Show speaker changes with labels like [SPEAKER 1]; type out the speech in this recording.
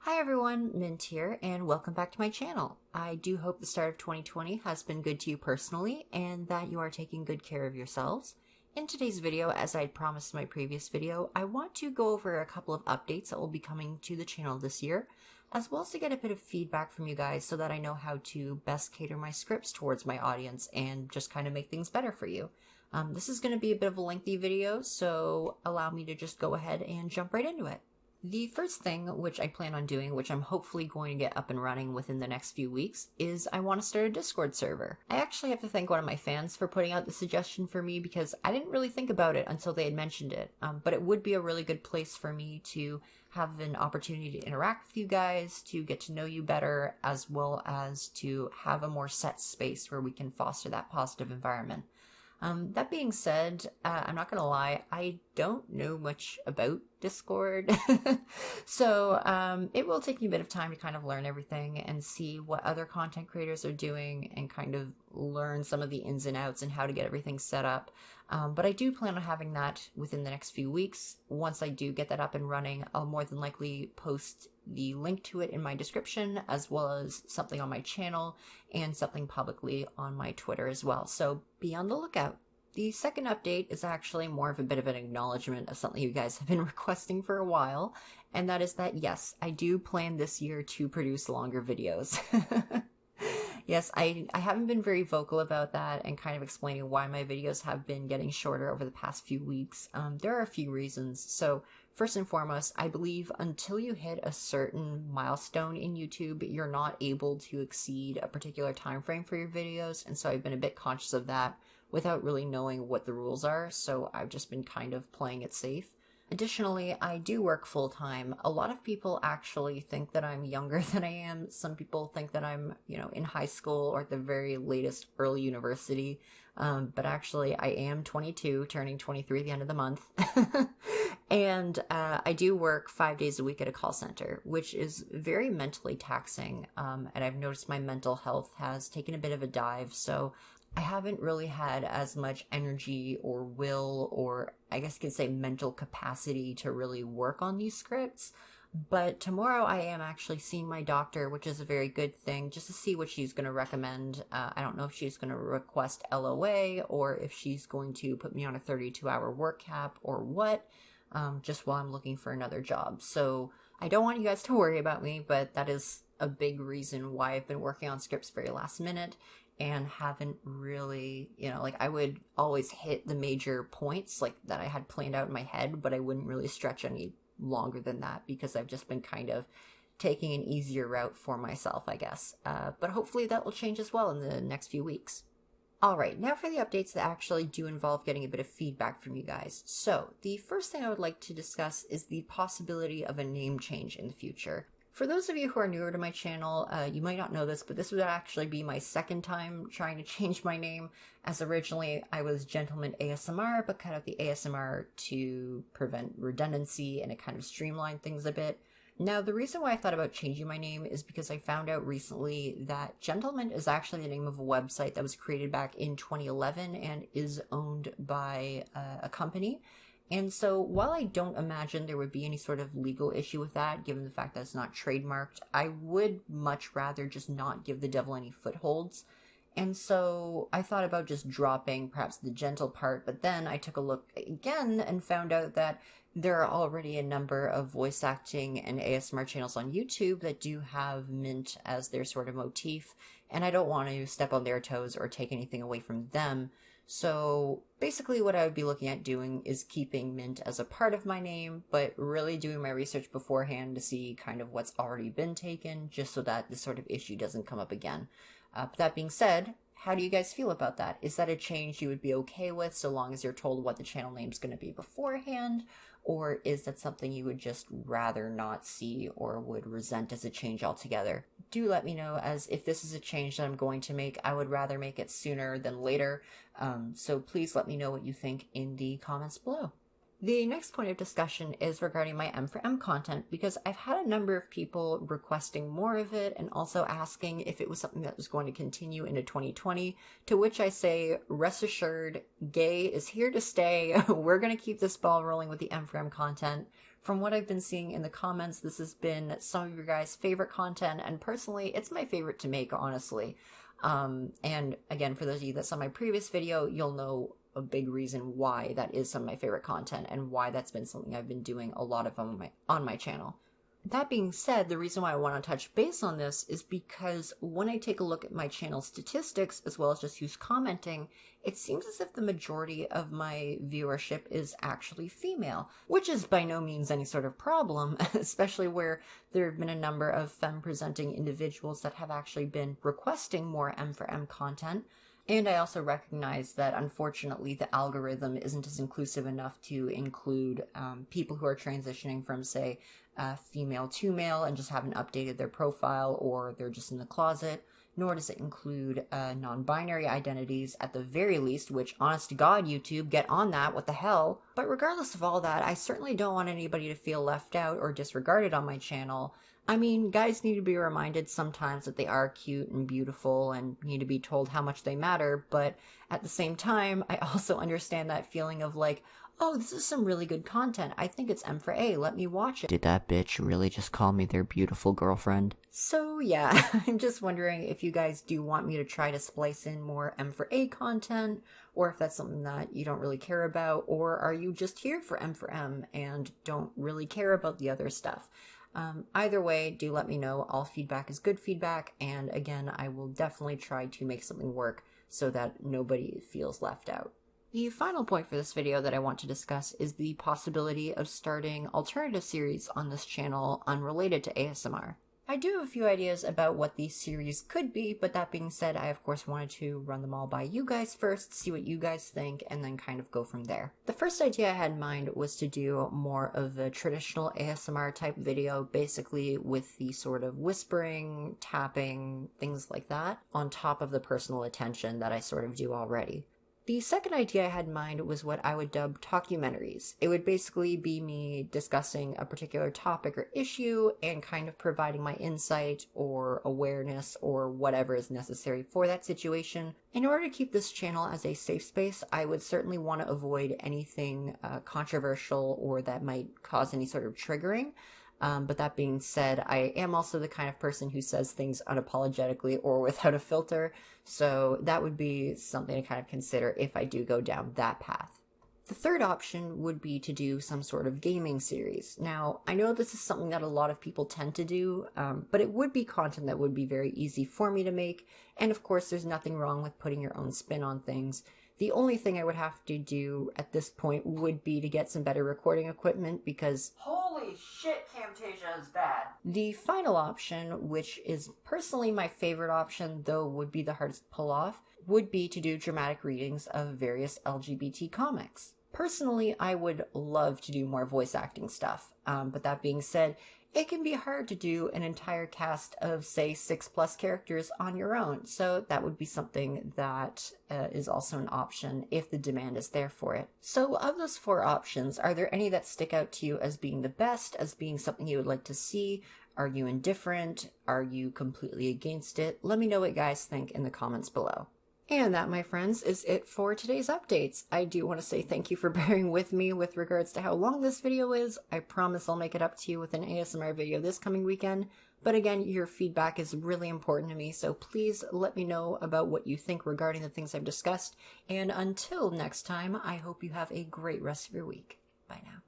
[SPEAKER 1] Hi everyone, Mint here, and welcome back to my channel. I do hope the start of 2020 has been good to you personally, and that you are taking good care of yourselves. In today's video, as I promised in my previous video, I want to go over a couple of updates that will be coming to the channel this year, as well as to get a bit of feedback from you guys so that I know how to best cater my scripts towards my audience and just kind of make things better for you. This is going to be a bit of a lengthy video, so allow me to just go ahead and jump right into it. The first thing which I plan on doing, which I'm hopefully going to get up and running within the next few weeks, is I want to start a Discord server. I actually have to thank one of my fans for putting out the suggestion for me because I didn't really think about it until they had mentioned it, but it would be a really good place for me to have an opportunity to interact with you guys, to get to know you better, as well as to have a more set space where we can foster that positive environment. That being said, I'm not gonna lie, I don't know much about Discord, so it will take me a bit of time to kind of learn everything and see what other content creators are doing and kind of learn some of the ins and outs and how to get everything set up. But I do plan on having that within the next few weeks. Once I do get that up and running, I'll more than likely post the link to it in my description, as well as something on my channel and something publicly on my Twitter as well. So be on the lookout. The second update is actually more of a bit of an acknowledgement of something you guys have been requesting for a while, and that is that yes, I do plan this year to produce longer videos. Yes, I haven't been very vocal about that and kind of explaining why my videos have been getting shorter over the past few weeks. There are a few reasons. So first and foremost, I believe until you hit a certain milestone in YouTube, you're not able to exceed a particular time frame for your videos. And so I've been a bit conscious of that without really knowing what the rules are. So I've just been kind of playing it safe. Additionally, I do work full-time. A lot of people actually think that I'm younger than I am. Some people think that I'm, in high school or at the very latest early university. But actually, I am 22, turning 23 at the end of the month. And I do work 5 days a week at a call center, which is very mentally taxing. And I've noticed my mental health has taken a bit of a dive, so I haven't really had as much energy or will, or I guess you could say mental capacity to really work on these scripts. But tomorrow I am actually seeing my doctor, which is a very good thing, just to see what she's going to recommend. I don't know if she's going to request LOA or if she's going to put me on a 32-hour work cap or what, just while I'm looking for another job. So I don't want you guys to worry about me, but that is a big reason why I've been working on scripts very last minute and haven't really, I would always hit the major points like that I had planned out in my head, but I wouldn't really stretch any longer than that because I've just been kind of taking an easier route for myself, I guess. But hopefully that will change as well in the next few weeks. All right, now for the updates that actually do involve getting a bit of feedback from you guys. So the first thing I would like to discuss is the possibility of a name change in the future. For those of you who are newer to my channel, you might not know this, but this would actually be my second time trying to change my name, as originally I was Gentleman ASMR, but cut out the ASMR to prevent redundancy and it kind of streamlined things a bit. Now, the reason why I thought about changing my name is because I found out recently that Gentleman is actually the name of a website that was created back in 2011 and is owned by a company. And so while I don't imagine there would be any sort of legal issue with that, given the fact that it's not trademarked, I would much rather just not give the devil any footholds. And so I thought about just dropping perhaps the gentle part, but then I took a look again and found out that there are already a number of voice acting and ASMR channels on YouTube that do have Mint as their sort of motif, and I don't want to step on their toes or take anything away from them. So basically what I would be looking at doing is keeping Mint as a part of my name, but really doing my research beforehand to see kind of what's already been taken, just so that this sort of issue doesn't come up again. But that being said, how do you guys feel about that? Is that a change you would be okay with so long as you're told what the channel name's going to be beforehand? Or is that something you would just rather not see or would resent as a change altogether? Do let me know, as if this is a change that I'm going to make, I would rather make it sooner than later. So please let me know what you think in the comments below. The next point of discussion is regarding my M for M content, because I've had a number of people requesting more of it and also asking if it was something that was going to continue into 2020, to which I say, rest assured, gay is here to stay. We're going to keep this ball rolling with the M for M content From what I've been seeing in the comments, this has been some of your guys' favorite content, and personally, it's my favorite to make, honestly. And again, for those of you that saw my previous video, you'll know a big reason why that is some of my favorite content and why that's been something I've been doing a lot of on my channel. That being said, the reason why I want to touch base on this is because when I take a look at my channel statistics, as well as just who's commenting, it seems as if the majority of my viewership is actually female, which is by no means any sort of problem, especially where there have been a number of femme-presenting individuals that have actually been requesting more M for M content. And I also recognize that, unfortunately, the algorithm isn't as inclusive enough to include people who are transitioning from, say, female to male and just haven't updated their profile, or they're just in the closet, nor does it include non-binary identities at the very least, which, honest to God, YouTube, get on that, what the hell? But regardless of all that, I certainly don't want anybody to feel left out or disregarded on my channel. I mean, guys need to be reminded sometimes that they are cute and beautiful and need to be told how much they matter, but at the same time, I also understand that feeling of like, oh, this is some really good content. I think it's M for A. Let me watch it. Did that bitch really just call me their beautiful girlfriend? So yeah, I'm just wondering if you guys do want me to try to splice in more M for A content, or if that's something that you don't really care about, or are you just here for M and don't really care about the other stuff? Either way, do let me know. All feedback is good feedback, and again, I will definitely try to make something work so that nobody feels left out. The final point for this video that I want to discuss is the possibility of starting alternative series on this channel unrelated to ASMR. I do have a few ideas about what these series could be, but that being said, I of course wanted to run them all by you guys first, see what you guys think, and then kind of go from there. The first idea I had in mind was to do more of a traditional ASMR type video, basically with the sort of whispering, tapping, things like that, on top of the personal attention that I sort of do already. The second idea I had in mind was what I would dub talkumentaries. It would basically be me discussing a particular topic or issue and kind of providing my insight or awareness or whatever is necessary for that situation. In order to keep this channel as a safe space, I would certainly want to avoid anything controversial or that might cause any sort of triggering. But that being said, I am also the kind of person who says things unapologetically or without a filter, so that would be something to kind of consider if I do go down that path. The third option would be to do some sort of gaming series. Now, I know this is something that a lot of people tend to do, but it would be content that would be very easy for me to make, and of course there's nothing wrong with putting your own spin on things. The only thing I would have to do at this point would be to get some better recording equipment because holy shit, Camtasia is bad. The final option, which is personally my favorite option, though would be the hardest to pull off, would be to do dramatic readings of various LGBT comics. Personally, I would love to do more voice acting stuff, but that being said, it can be hard to do an entire cast of, say, 6+ characters on your own, so that would be something that is also an option if the demand is there for it. So of those 4 options, are there any that stick out to you as being the best, as being something you would like to see? Are you indifferent? Are you completely against it? Let me know what you guys think in the comments below. And that, my friends, is it for today's updates. I do want to say thank you for bearing with me with regards to how long this video is. I promise I'll make it up to you with an ASMR video this coming weekend. But again, your feedback is really important to me, so please let me know about what you think regarding the things I've discussed. And until next time, I hope you have a great rest of your week. Bye now.